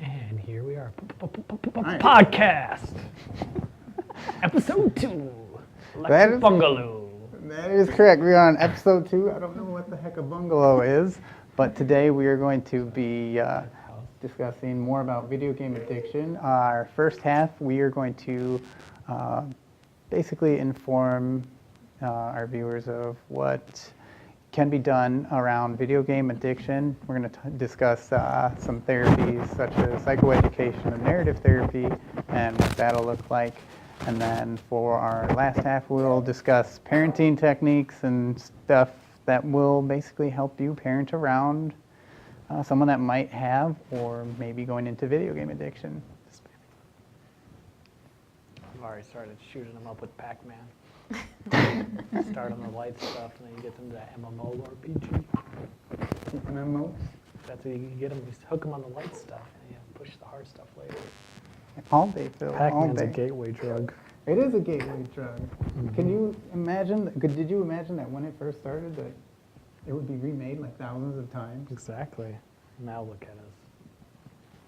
And here we are. Right. Podcast. Episode 2. Electric Bungalow. That is correct. We are on episode 2. I don't know what the heck a bungalow is, but today we are going to be discussing more about video game addiction. Our first half, we are going to basically inform our viewers of what can be done around video game addiction. We're going to discuss some therapies such as psychoeducation and narrative therapy and what that'll look like. And then for our last half, we'll discuss parenting techniques and stuff that will basically help you parent around someone that might have or maybe going into video game addiction. I've already started shooting them up with Pac-Man. Start on the light stuff, and then you get them to that MMO RPG. MMO? That's what you get them. You hook them on the light stuff, and you push the hard stuff later. All day, Phil. All Pac-Man's day. a gateway drug. It is a gateway drug. Can you imagine? Did you imagine that when it first started that it would be remade like thousands of times? Exactly. Now look at us.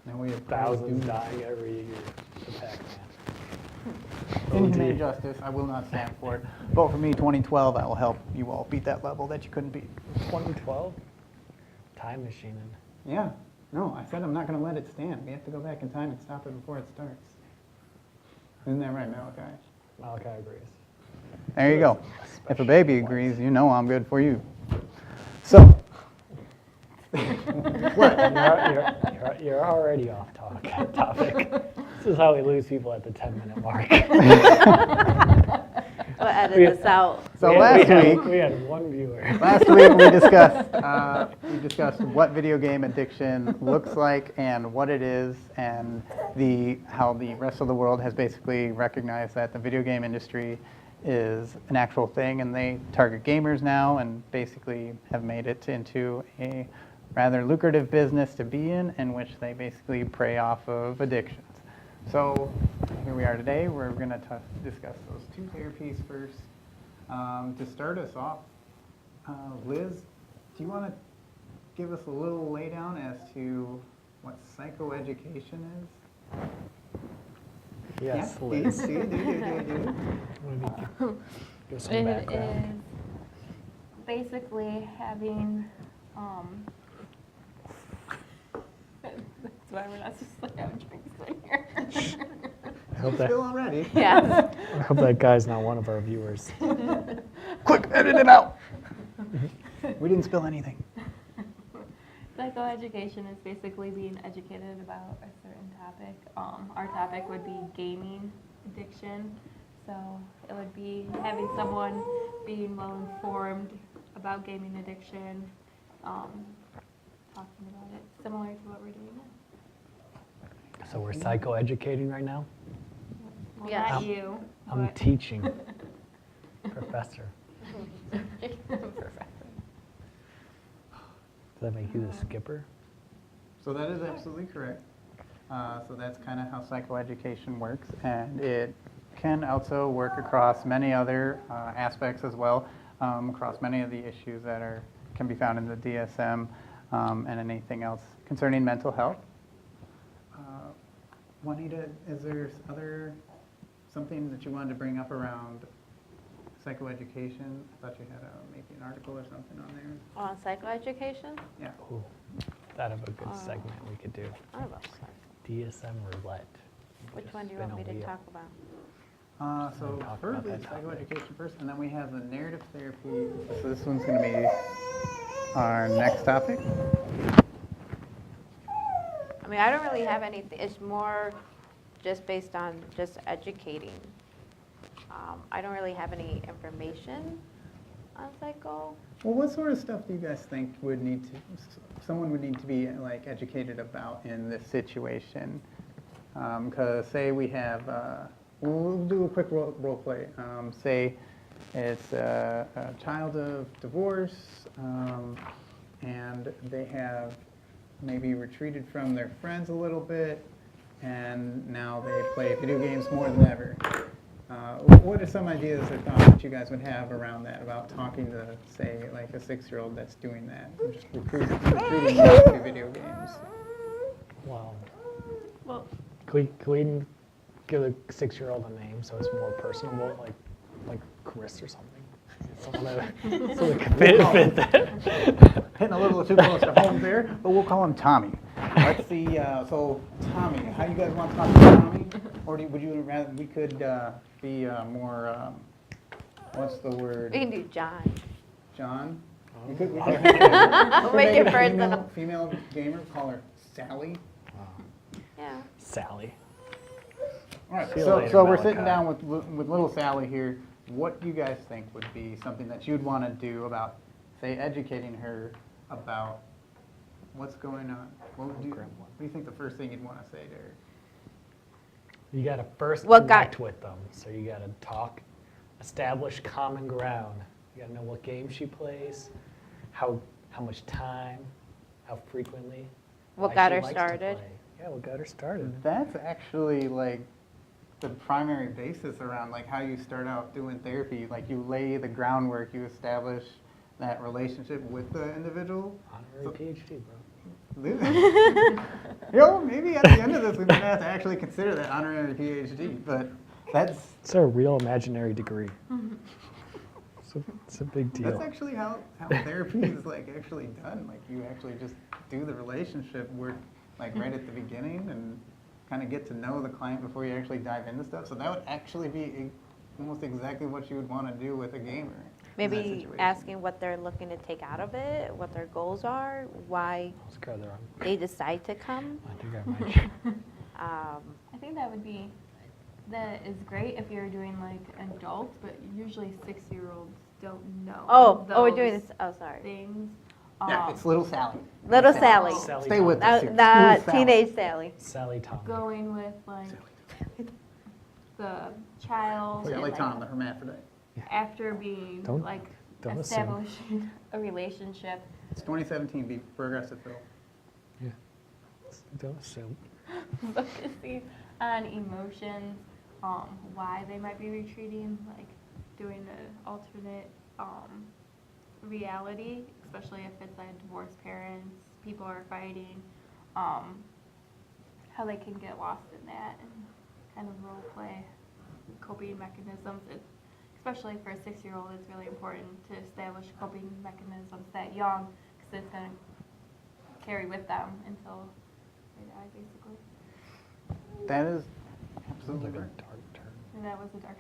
Now we have Thousands dying every year to Pac-Man. Inhumane justice. I will not stand for it. Vote for me, 2012. I will help you all beat that level that you couldn't beat. 2012? Time machining. Yeah. No, I said I'm not going to let it stand. We have to go back in time and stop it before it starts. Isn't that right, Malachi? Malachi agrees. There you go. If a baby agrees, you know I'm good for you. So, what? You're already off topic. This is how we lose people at the 10-minute mark. We'll edit this out. So last week we had one viewer. Last week we discussed what video game addiction looks like and what it is, and how the rest of the world has basically recognized that the video game industry is an actual thing, and they target gamers now and basically have made it into a rather lucrative business to be in which they basically prey off of addictions. So here we are today. We're going to discuss those two therapies first. To start us off, Liz, do you want to give us a little laydown as to what psychoeducation is? Yes, Yeah? Liz. Do. Give some It background. is basically having, that's why we're not supposed to have drinks in here. I hope that, Still already. Yes. I hope that guy's not one of our viewers. Quick, edit it out. We didn't spill anything. Psychoeducation is basically being educated about a certain topic. Our topic would be gaming addiction. So it would be having someone being well informed about gaming addiction, talking about it, similar to what we're doing now. So we're psychoeducating right now? Well, Yes. not you. I'm but- teaching. Professor. Professor. Does that make you the skipper? So that is absolutely correct. So that's kind of how psychoeducation works, and it can also work across many other aspects as well, across many of the issues that can be found in the DSM and anything else concerning mental health. Juanita, is there something that you wanted to bring up around psychoeducation? I thought you had maybe an article or something on there. On psychoeducation? Yeah. Ooh, that'd have a good segment we could do. I don't know. DSM roulette. Which Just one do you spin want me a to wheel. talk about? So talk first about is that topic. psychoeducation first, and then we have the narrative therapy. So this one's going to be our next topic. I mean, I don't really have anything. It's more just based on just educating. I don't really have any information on psycho. Well, what sort of stuff do you guys think someone would need to be like educated about in this situation? Because say we have, we'll do a quick role play. Say it's a child of divorce, and they have maybe retreated from their friends a little bit, and now they play video games more than ever. What are some ideas or thoughts that you guys would have around that, about talking to, say, like a 6-year-old that's doing that, and just recruiting them to video games? Well, Well, Can we give the 6-year-old a name so it's more personable, like Chris or something? Someone that, so it can fit that. Hitting a little too close to home there, but we'll call him Tommy. Let's see, so Tommy, how you guys want to talk to Tommy? Or would you rather, we could be more, what's the word? We can do John. John? Oh. We could Make make it a personal. female gamer, call her Sally. Yeah. Sally. All right, See you so, later, so we're Malachi. sitting down with little Sally here. What do you guys think would be something that you'd want to do about, say, educating her about what's going on? What do you think the first thing you'd want to say to her? You got to first What got- connect with them. So you got to talk, establish common ground. You got to know what game she plays, how much time, how frequently. What why got she her likes to started? play. Yeah, what got her started. That's actually like the primary basis around like how you start out doing therapy. Like you lay the groundwork, you establish that relationship with the individual. Honorary PhD, bro. Maybe at the end of this we might have to actually consider that honorary PhD, but that's It's a real imaginary degree. It's a big deal. that's actually how therapy is like actually done. Like you actually just do the relationship work like right at the beginning and kind of get to know the client before you actually dive into stuff. So that would actually be almost exactly what you would want to do with a gamer. in that Maybe situation. asking what they're looking to take out of it, what their goals are, why Let's grab the wrong. they decide to come. I think I might. I think that would be, that is great if you're doing like adults, but usually 6-year-olds don't know. We're doing those this. Oh, sorry. things. Yeah, it's little Sally. Little Sally. Sally Stay with Thomas. us here. Not Little Sally. teenage Sally. Sally Tom. Going with like the child. Sally and, like, Tom, the hermaphrodite. after being Don't- like don't assume. establishing a relationship, It's 2017, be progressive, Phil. Yeah. Don't assume. focusing on emotions, why they might be retreating, like doing an alternate reality, especially if it's like divorced parents, people are fighting, how they can get lost in that and kind of role play coping mechanisms. Especially for a 6-year-old, it's really important to establish coping mechanisms that young, because it's going to carry with them until they die, basically. That is Sounds absolutely like a right. dark turn. And that was a dark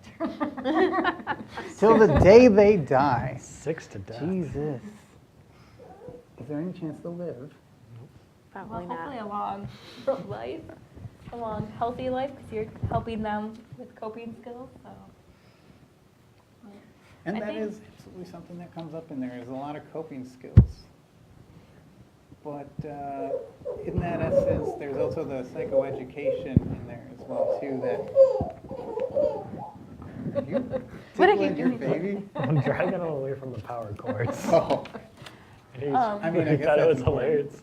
term. Till the day they die. 6 to death. Jesus. Is there any chance they'll live? Probably Well, hopefully not. a long life, a long healthy life, because you're helping them with coping skills. So. And I that think- is absolutely something that comes up in there, is a lot of coping skills. But in that essence, there's also the psychoeducation in there as well, too, that you What are you tickling your doing? baby? I'm dragging him away from the power cords. Oh, He was- I mean, I he guess thought it that's was important. hilarious.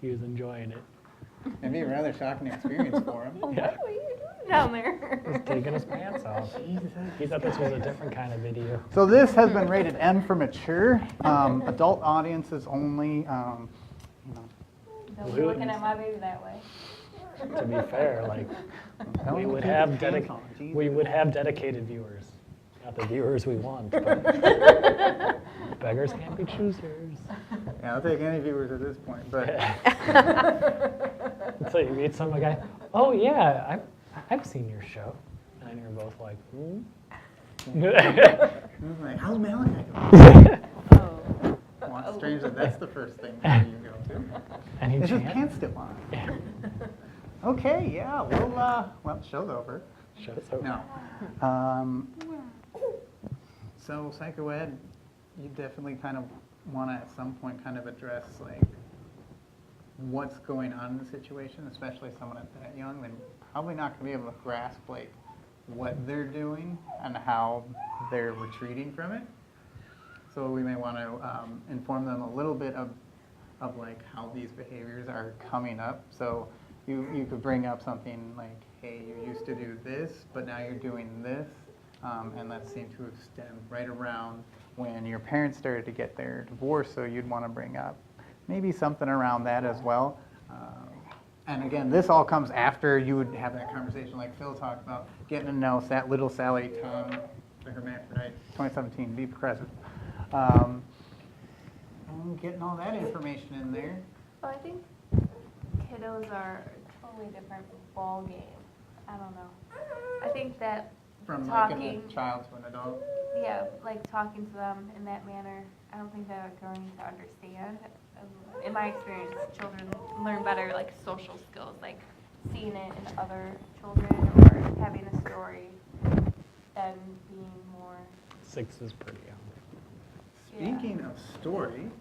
He was enjoying it. it'd be a rather shocking experience for him. Oh, Yeah. what were you doing down there? He was taking his pants off. He thought this was a different kind of video. So this has been rated M for mature, adult audiences only. Don't be looking at my baby that way. To be fair, like we don't would keep have the pants on, Jesus. we would have dedicated viewers, not the viewers we want. But beggars can't be choosers. Yeah, I'll take any viewers at this point, but Until you meet some guy. Oh yeah, I've seen your show, and then you're both like, hmm. I was like, how's Malachi doing? Oh. Well, it's strange that that's the first thing that you go to. Any Is his chance? pants still on? Yeah. Okay, yeah, well, show's over. Show's over. No. So psychoed, you definitely kind of want to at some point kind of address like what's going on in the situation, especially someone at that young. They're probably not going to be able to grasp like what they're doing and how they're retreating from it. So we may want to inform them a little bit of like how these behaviors are coming up. So you could bring up something like, hey, you used to do this, but now you're doing this. And that seemed to have stemmed right around when your parents started to get their divorce, so you'd want to bring up maybe something around that as well. And again, this all comes after you would have that conversation like Phil talked about, getting to know that little Sally, Tom, the hermaphrodite, 2017, be progressive. And getting all that information in there. Well, I think kiddos are a totally different ball game. I don't know. I think that From talking, like a child to an adult. yeah, like talking to them in that manner, I don't think they're going to understand. In my experience, children learn better like social skills, like seeing it in other children or having a story than being more. 6 is pretty young. Speaking of story,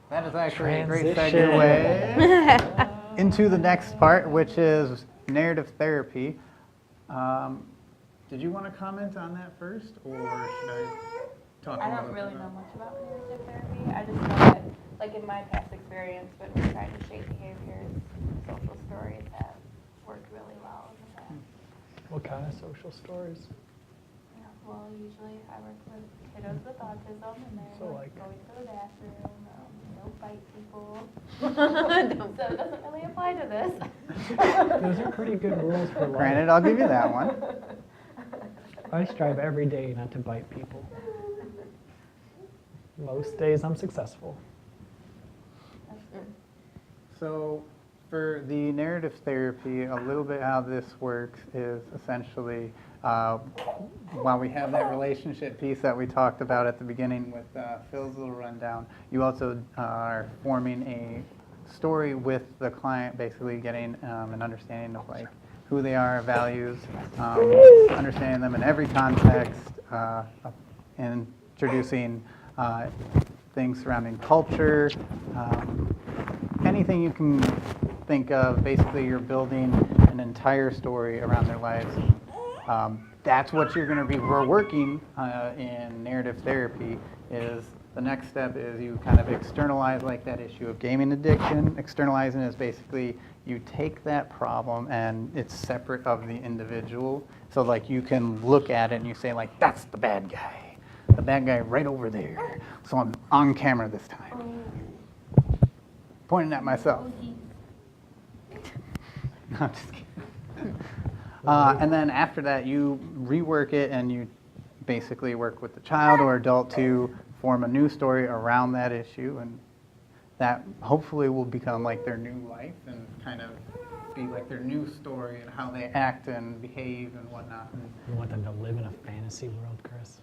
that is actually a great Transition. segue into the next part, which is narrative therapy. Did you want to comment on that first, or should I talk I a don't little really bit know about much about narrative therapy. I just know that, like in my past experience, when we tried to shape behaviors, social stories have worked really well in the past. What kind of social stories? Yeah, well, usually I work with kiddos with autism, and they're So, like like- going to the bathroom, don't bite people. So it doesn't really apply to this. Those are pretty good rules for life. Granted, I'll give you that one. I strive every day not to bite people. Most days I'm successful. That's good. So for the narrative therapy, a little bit how this works is essentially, while we have that relationship piece that we talked about at the beginning with Phil's little rundown, you also are forming a story with the client, basically getting an understanding of like who they are, values, understanding them in every context, introducing things surrounding culture, anything you can think of. Basically, you're building an entire story around their lives. That's what you're going to be. We're working in narrative therapy. Is the next step is you kind of externalize like that issue of gaming addiction. Externalizing is basically you take that problem and it's separate of the individual. So like you can look at it and you say like, that's the bad guy. The bad guy right over there. So I'm on camera this time. Pointing at myself. No, I'm just kidding. And then after that, you rework it and you basically work with the child or adult to form a new story around that issue, and that hopefully will become like their new life and kind of be like their new story and how they act and behave and whatnot. And You want them to live in a fantasy world, Chris?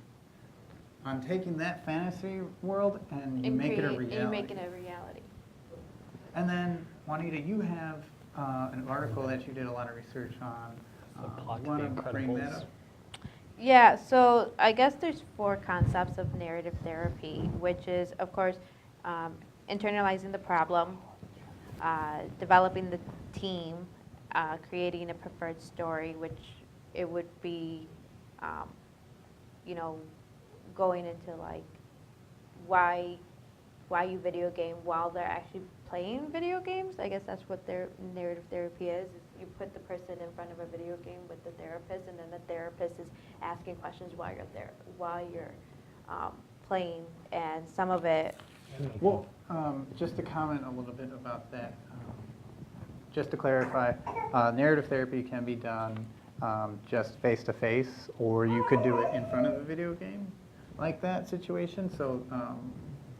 on taking that fantasy world and you make it a reality. And you make it a reality. And then, Juanita, you have an article that you did a lot of research on. The plot You to wanna The bring that Incredibles. up? Yeah, so I guess there's 4 concepts of narrative therapy, which is, of course, internalizing the problem, developing the team, creating a preferred story, which it would be, going into like why you video game while they're actually playing video games. I guess that's what their narrative therapy is. You put the person in front of a video game with the therapist, and then the therapist is asking questions while you're there, while you're playing, and some of it. Well, just to comment a little bit about that, just to clarify, narrative therapy can be done just face-to-face, or you could do it in front of a video game, like that situation. So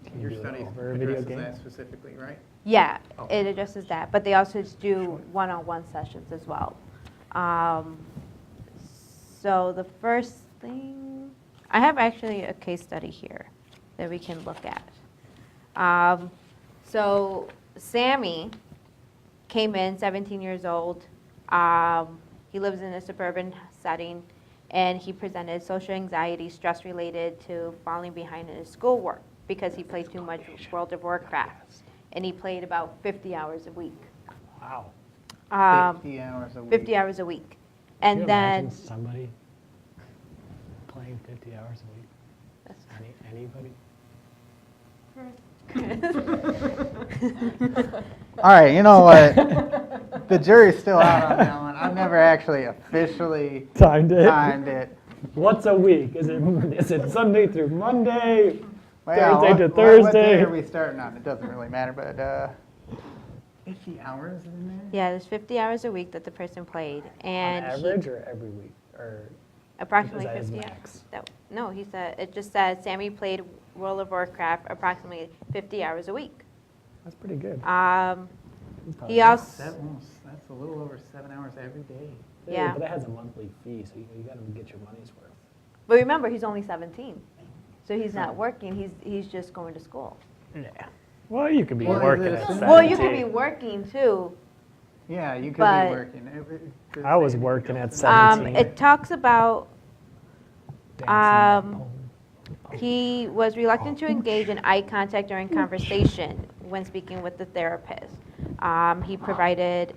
Can you your do it study over a video addresses game? that specifically, right? Yeah, Oh. it addresses that, but they also do one-on-one sessions as well. So the first thing, I have actually a case study here that we can look at. So Sammy came in, 17 years old. He lives in a suburban setting, and he presented social anxiety, stress related to falling behind in his schoolwork because he played too much World of Warcraft. And he played about 50 hours a week. Wow. 50 hours a week. 50 hours a week. Can And you then, imagine somebody playing 50 hours a week? that's- Anybody? All right, you know what? The jury's still out on that one. I've never actually officially Timed it. timed it. What's a week? Is it Sunday through Monday? Well, Thursday to what day Thursday. are we starting on? It doesn't really matter, but 80 hours in there? Yeah, there's 50 hours a week that the person played, and On average or every week? Or approximately is that his 50 hours. max? No, he said, it just said Sammy played World of Warcraft approximately 50 hours a week. That's pretty good. He Probably. also, That's a little over 7 hours every day. yeah. But that has a monthly fee, so you got to get your money's worth. But remember, he's only 17, so he's not working. He's just going to school. Yeah. Well, you could be Well, is working it at a- 17. Well, you could be working too. Yeah, you could But- be working. I was working at 17. It talks about Dancing that pole. he was reluctant to engage in eye contact during conversation when speaking with the therapist. He providing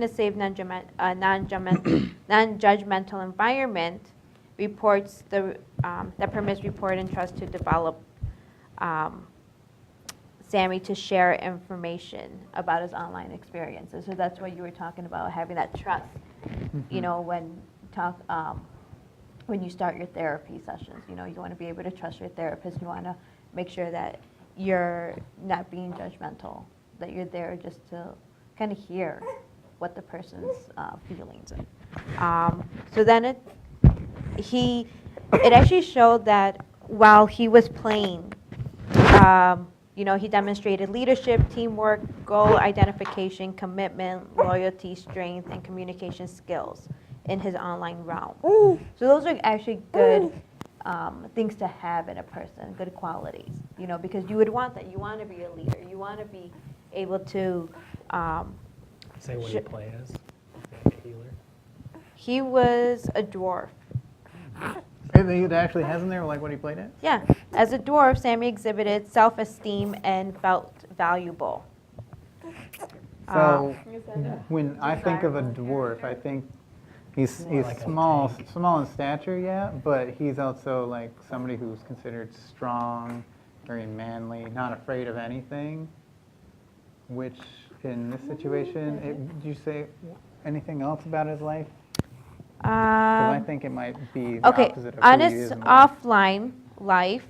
a safe, non-judgmental environment reports that permits report and trust to develop Sammy to share information about his online experiences. So that's what you were talking about, having that trust. You know, when you start your therapy sessions, you know, you want to be able to trust your therapist. You want to make sure that you're not being judgmental, that you're there just to kind of hear what the person's feelings are. So then it actually showed that while he was playing, you know, he demonstrated leadership, teamwork, goal identification, commitment, loyalty, strength, and communication skills in his online realm. So those are actually good things to have in a person, good qualities, you know, because you would want that. You want to be a leader. You want to be able to. Say what you play as. A healer. He was a dwarf. It actually has in there like what he played at? Yeah, as a dwarf, Sammy exhibited self-esteem and felt valuable. So when I think of a dwarf, I think he's More like a small, tank. small in stature, yeah, but he's also like somebody who's considered strong, very manly, not afraid of anything. Which in this situation, did you say anything else about his life? Because I think it might be the Okay, opposite of on who he his is in life. offline life,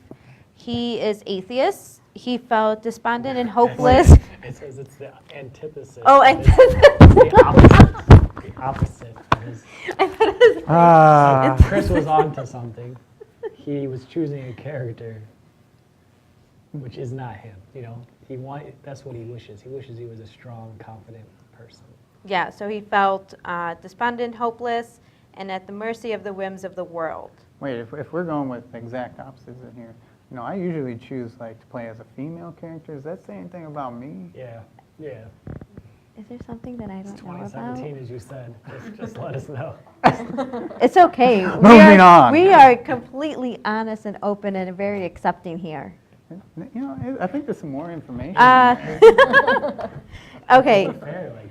he is atheist. He felt despondent and hopeless. It says it's the antithesis. Oh, It's antithesis. the opposite. The opposite. of his- I thought it was Ah. Chris was onto something. He was choosing a character, which is not him. You know, that's what he wishes. He wishes he was a strong, confident person. Yeah, so he felt despondent, hopeless, and at the mercy of the whims of the world. Wait, if we're going with exact opposites in here, you know, I usually choose like to play as a female character. Does that say anything about me? Yeah, yeah. Is there something that I It's don't know 2017, about? as you said. Just let us know. It's okay. Moving on. We are completely honest and open and very accepting here. You know, I think there's some more information. Okay, It's fair, like,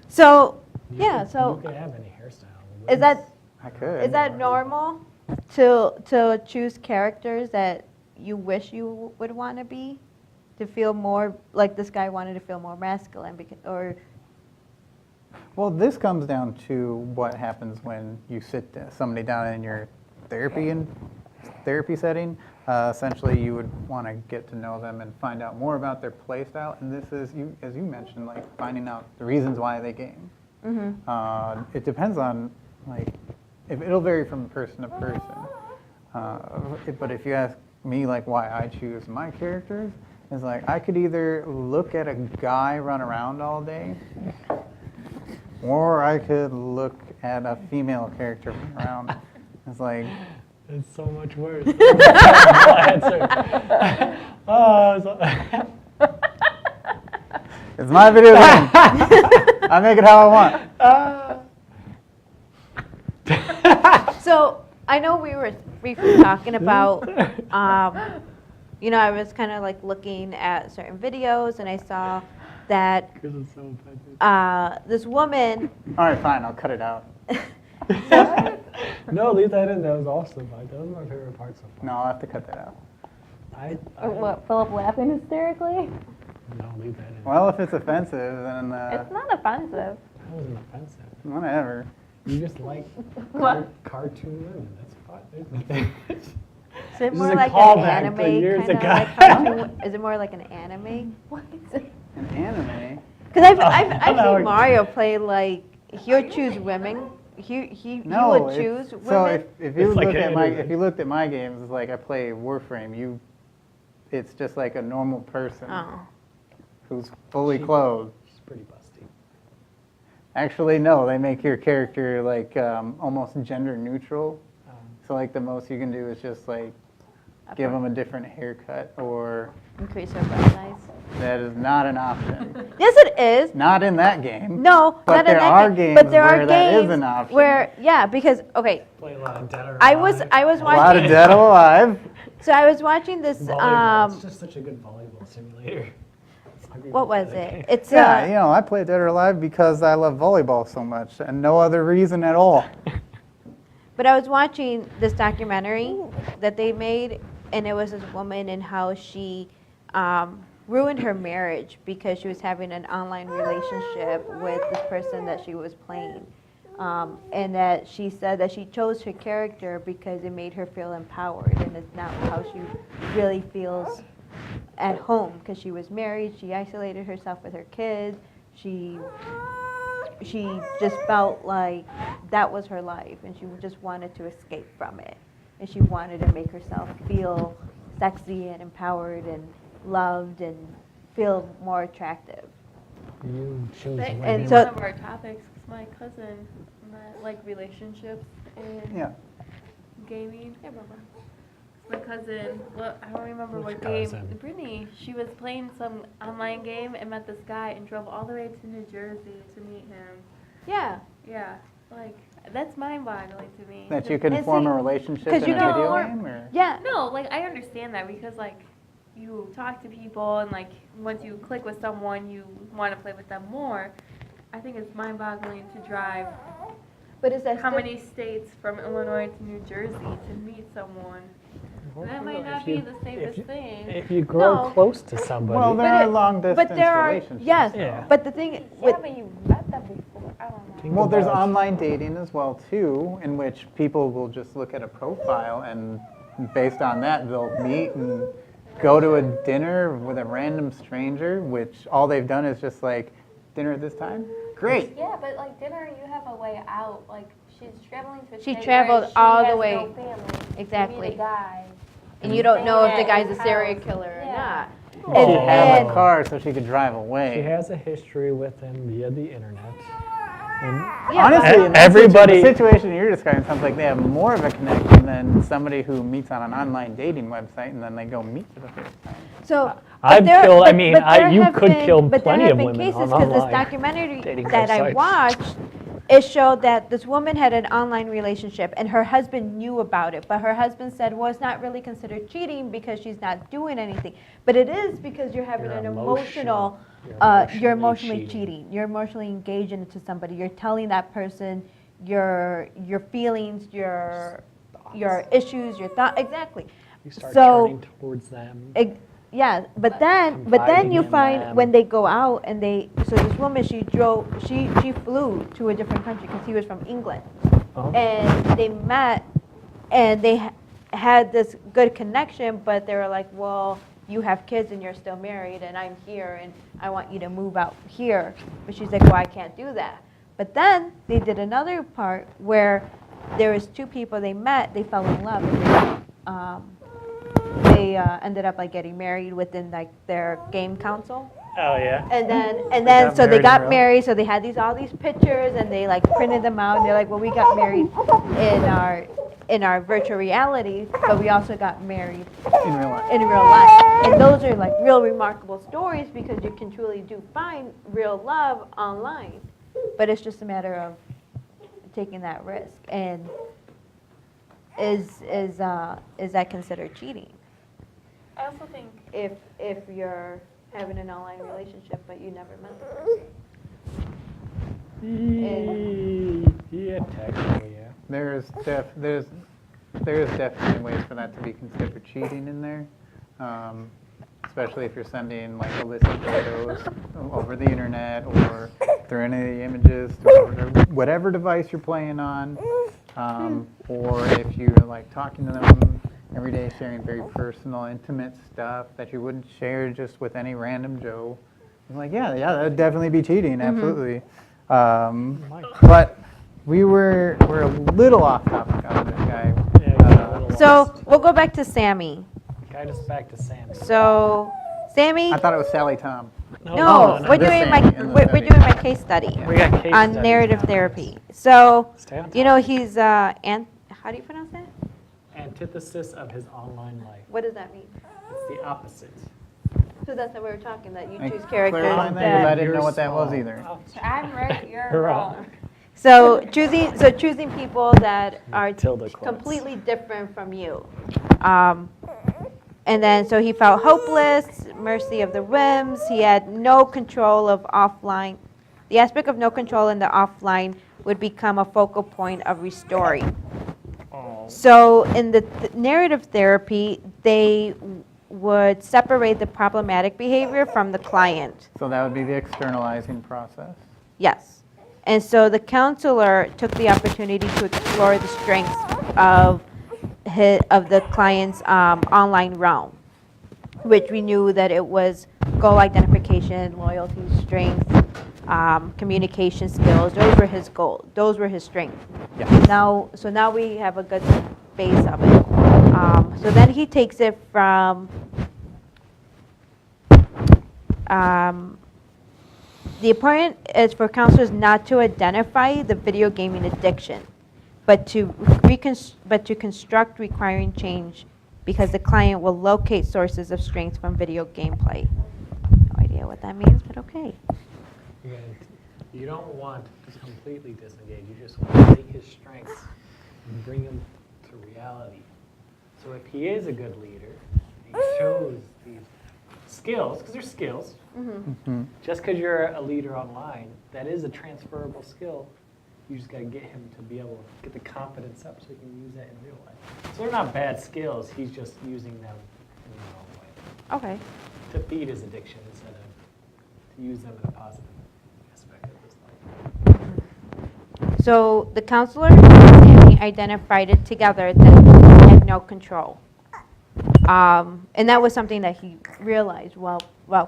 so, you yeah, could- so you could have any hairstyle. is that I could. is that normal to choose characters that you wish you would want to be? To feel more, like this guy wanted to feel more masculine, or Well, this comes down to what happens when you sit somebody down in your therapy setting. Essentially, you would want to get to know them and find out more about their play style. And this is, as you mentioned, like finding out the reasons why they game. It depends on, like, it'll vary from person to person. But if you ask me, like, why I choose my characters, it's like I could either look at a guy run around all day, or I could look at a female character run around. It's like, It's so much worse. Answer. it's my video game. I make it how I want. so. I know we were briefly talking about, you know, I was kind of like looking at certain videos, and I saw that Chris is so offended. this woman. All right, fine, I'll cut it out. No, leave that in. That was awesome. That was my favorite part so far. No, I'll have to cut that out. What, Philip laughing hysterically? No, leave that in. Well, if it's offensive, then It's not offensive. That wasn't offensive. whatever. You just like What? cartoon women. That's fine. There's nothing. Is it This more is a like an callback anime to years kind of? ago. Like cartoon? Is it more like an anime? What? An anime? Because I've No. seen Mario play like he would choose women. He No, would choose women. so if you It's like look at an my anime. if you looked at my games, it's like I play Warframe. It's just like a normal person Oh. who's fully clothed. She's pretty busty. Actually, no, they make your character like almost gender neutral. So like the most you can do is just like give them a different haircut, or Increase her breast size. that is not an option. Yes, it is. Not in that game. No, But not there in that are game. games But there where are that is games an option. where because okay, Play a lot of Dead or I Alive. was A lot watching. of Dead or Alive. So I was watching this. Volleyball. It's just such a good volleyball simulator. What was it? It's Yeah, you know, I play Dead or Alive because I love volleyball so much, and no other reason at all. But I was watching this documentary that they made, and it was this woman and how she ruined her marriage because she was having an online relationship with this person that she was playing. And that she said that she chose her character because it made her feel empowered, and it's not how she really feels at home, because she was married, she isolated herself with her kids, she just felt like that was her life, and she just wanted to escape from it, and she wanted to make herself feel sexy and empowered and loved and feel more attractive. You choose That women. is so- one of our topics. 'Cause my cousin, like relationships and Yeah. gaming. Yeah, Barbara. My cousin, well, I don't remember Which what game. cousin? Brittany, she was playing some online game and met this guy and drove all the way to New Jersey to meet him. Yeah. Yeah, like that's mind-boggling to me. That you can And form see, a relationship 'cause in you a don't video learn- game, or Yeah. No, like I understand that because like you talk to people and like once you click with someone, you want to play with them more. I think it's mind-boggling to drive But is that how still- many states from Illinois to New Jersey to meet someone. That might not If be you- the safest thing. If you grow No. close to somebody. well, there But are it- long distance But there are relationships. yes. Yeah. But the thing Yeah, with but you met them before. I don't know. Think Well, there's about- online dating as well too, in which people will just look at a profile and based on that they'll meet and go to a dinner with a random stranger, which all they've done is just like dinner at this time. Great. Yeah, but like dinner, you have a way out. Like she's traveling to a She state traveled where she all the has way. No family. Exactly. To meet a guy. and you don't know if the Yeah, guy's a his serial house. killer or Yeah. not. Oh. She had Oh. a car so she could drive away. She has a history with him via the internet. And Yeah, Honestly, in that Everybody- the situation you're describing sounds like they have more of a connection than somebody who meets on an online dating website and then they go meet for the first time. So I've but there- killed- I but- mean, but there you have could been- kill but there plenty have of been women cases, on this online documentary dating that I websites. watched, it showed that this woman had an online relationship and her husband knew about it, but her husband said, well, it's not really considered cheating because she's not doing anything. But it is because you're having You're an emotional- you're emotionally cheating. You're emotionally engaged into somebody. You're telling that person your feelings, your issues, your thoughts. Exactly. you start So- turning towards them. Yeah, but then Confiding you in find them. when they go out and so this woman, she flew to a different country because he was from England, Oh. and they met and they had this good connection, but they were like, well, you have kids and you're still married and I'm here and I want you to move out here. But she's like, well, I can't do that. But then they did another part where there was two people they met, they fell in love, and they ended up like getting married within like their game console. Oh yeah. And then got so they married in got real- married, so they had all these pictures and they like printed them out and they're like, well, we got married in our virtual reality, but we also got married In real life. in real life. And those are like real remarkable stories because you can truly do find real love online. But it's just a matter of taking that risk. And is that considered cheating? I also think If you're having an online relationship but you never met the person. Yeah, technically, yeah. There's definitely ways for that to be considered cheating in there, especially if you're sending like illicit photos over the internet or through any of the images, through whatever device you're playing on, or if you're like talking to them every day, sharing very personal, intimate stuff that you wouldn't share just with any random Joe. I'm like, yeah, that would definitely be cheating, absolutely. Mike. But we're a little off topic on this guy. Yeah, we got a little So lost. we'll go back to Sammy. Guide us back to Sam. So Sammy, I thought it was Sally Tom. no, we're this doing Sammy in the we're study. doing my case study We got case on studies narrative now. therapy. So Stay on you know topic. he's how do you pronounce that? Antithesis of his online life. What does that mean? It's the opposite. So that's what we were talking, that you Like, choose characters clarify that, 'cause I that. didn't know You're what that was small. either. Oh, I'm right, you're You're wrong. wrong. So choosing people that are Tilda quotes. completely different from you. And then so he felt hopeless, mercy of the whims. He had no control of offline. The aspect of no control in the offline would become a focal point of restoring. Oh. So in the narrative therapy, they would separate the problematic behavior from the client. So that would be the externalizing process. Yes. And so the counselor took the opportunity to explore the strengths of the client's online realm, which we knew that it was goal identification, loyalty, strength, communication skills. Those were his goals. Those were his strengths. Yeah. So now we have a good base of it. So then he takes it from the important is for counselors not to identify the video gaming addiction, but to construct requiring change, because the client will locate sources of strength from video gameplay. No idea what that means, but okay. You don't want to completely disengage. You just want to take his strengths and bring them to reality. So if he is a good leader, he shows these skills, because they're skills. Mhm. Just because you're a leader online, that is a transferable skill. You just got to get him to be able to get the confidence up so he can use that in real life. So they're not bad skills. He's just using them in the wrong way Okay. to feed his addiction instead of to use them in a positive aspect of his life. So the counselor and Sammy identified it together that he had no control. And that was something that he realized while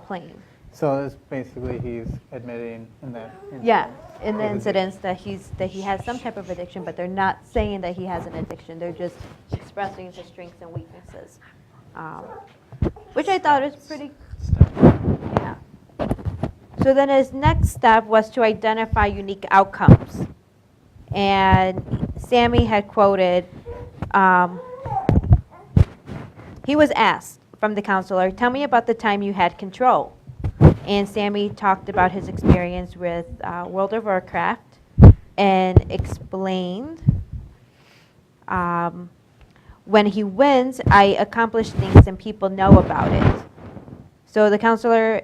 playing. So this basically he's admitting in that. Yeah, in the His incidents that he has some type of addiction, but they're not saying that he has an addiction. They're just expressing his strengths and weaknesses, which I thought was pretty. Yeah. So then his next step was to identify unique outcomes, and Sammy had quoted. He was asked from the counselor, "Tell me about the time you had control." And Sammy talked about his experience with World of Warcraft and explained, when he wins, I accomplish things and people know about it. So the counselor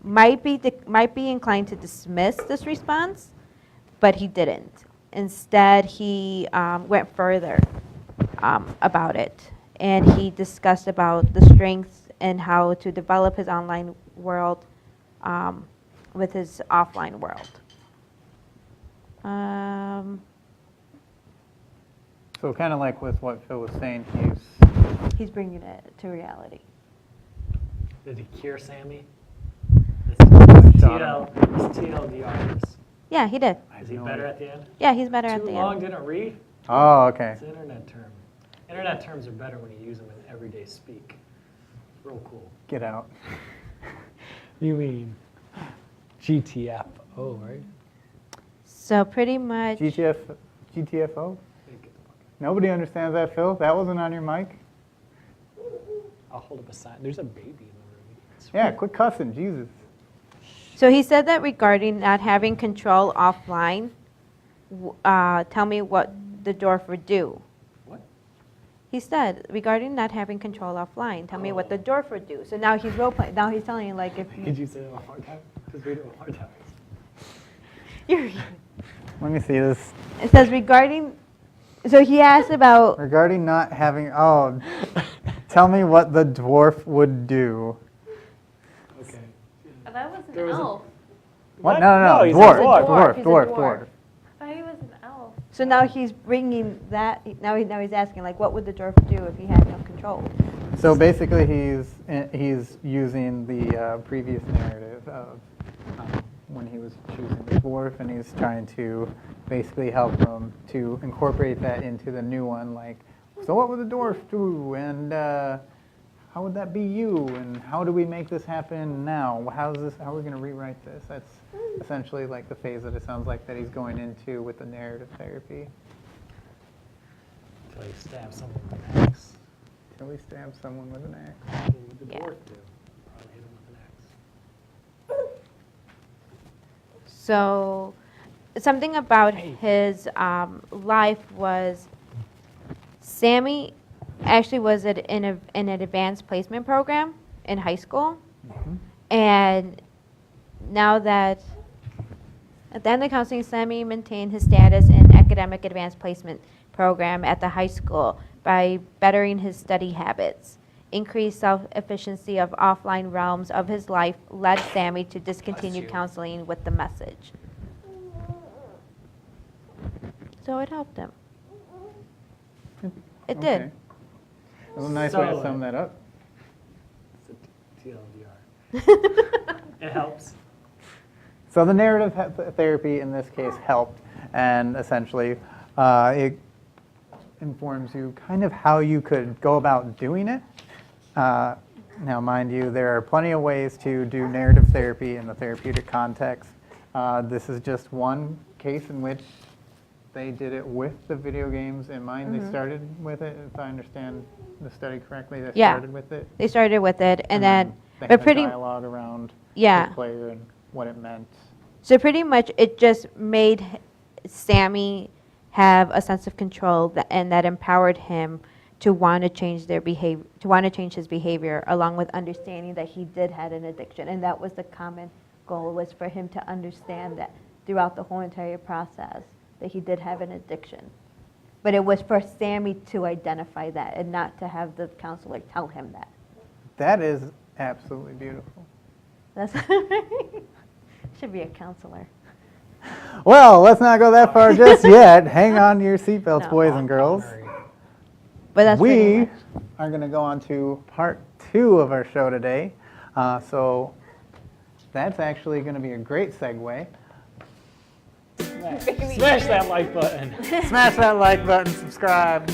might be inclined to dismiss this response, but he didn't. Instead, he went further about it, and he discussed about the strengths and how to develop his online world with his offline world. So kind of like with what Phil was saying, He's bringing it to reality. Did he cure Sammy? This TLDR. Yeah, he did. Is he better at the end? Yeah, he's better at Too the long end. didn't read? Oh, okay. It's an internet term. Internet terms are better when you use them in everyday speak. Real cool. Get out. You mean GTFO, right? So pretty much. GTFO? Nobody understands that, Phil. That wasn't on your mic. I'll hold up a sign. There's a baby in the room. It's Yeah, quit cussing, Jesus. So he said that regarding not having control offline, tell me what the dwarf would do. What? He said, regarding not having control offline, tell me what the dwarf would do. So now he's role playing. Now he's telling you, like, if Did you say it one more time? Just read it one more time. you're. Let me see this. It says regarding. So he asked about. Regarding not having, tell me what the dwarf would do. Okay. Oh, that was an There was a- elf. What? No, he's a dwarf, dwarf. dwarf, He's a dwarf, dwarf. dwarf. I thought he was an elf. So now he's bringing that. Now he's asking, like, what would the dwarf do if he had no control? So basically, he's using the previous narrative of when he was choosing the dwarf, and he's trying to basically help him to incorporate that into the new one. Like, so what would the dwarf do, and how would that be you, and how do we make this happen now? How are we going to rewrite this? That's essentially like the phase that it sounds like that he's going into with the narrative therapy. Until he stabs someone with an axe. Till he stabs someone with an axe. What would the Yeah. dwarf do? Probably hit him with an axe. So something about his life was Sammy actually was in an advanced placement program in high school. Mhm. And now that at the end of counseling, Sammy maintained his status in academic advanced placement program at the high school by bettering his study habits. Increased self-efficiency of offline realms of his life led Sammy to discontinue you. counseling with the message. So it helped him. It Okay. did. That's a nice way to So- sum that up. It's a TLDR. It helps. So the narrative therapy in this case helped, and essentially it informs you kind of how you could go about doing it. Now, mind you, there are plenty of ways to do narrative therapy in the therapeutic context. This is just one case in which they did it with the video games in mind. They started with it, if I understand the study correctly. They Yeah. started with it. They started with it, and then, they but had pretty, dialogue around yeah. the player and what it meant. So pretty much it just made Sammy have a sense of control and that empowered him to want to change their behavior, to want to change his behavior, along with understanding that he did have an addiction. And that was the common goal, was for him to understand that throughout the whole entire process, that he did have an addiction. But it was for Sammy to identify that and not to have the counselor tell him that. That is absolutely beautiful. That's should be a counselor. Well, let's not go that far just yet. Hang on to your seatbelts, No. boys and girls. But that's pretty We much. are going to go on to part 2 of our show today. So that's actually going to be a great segue. Smash that like button. Smash that like button, subscribe.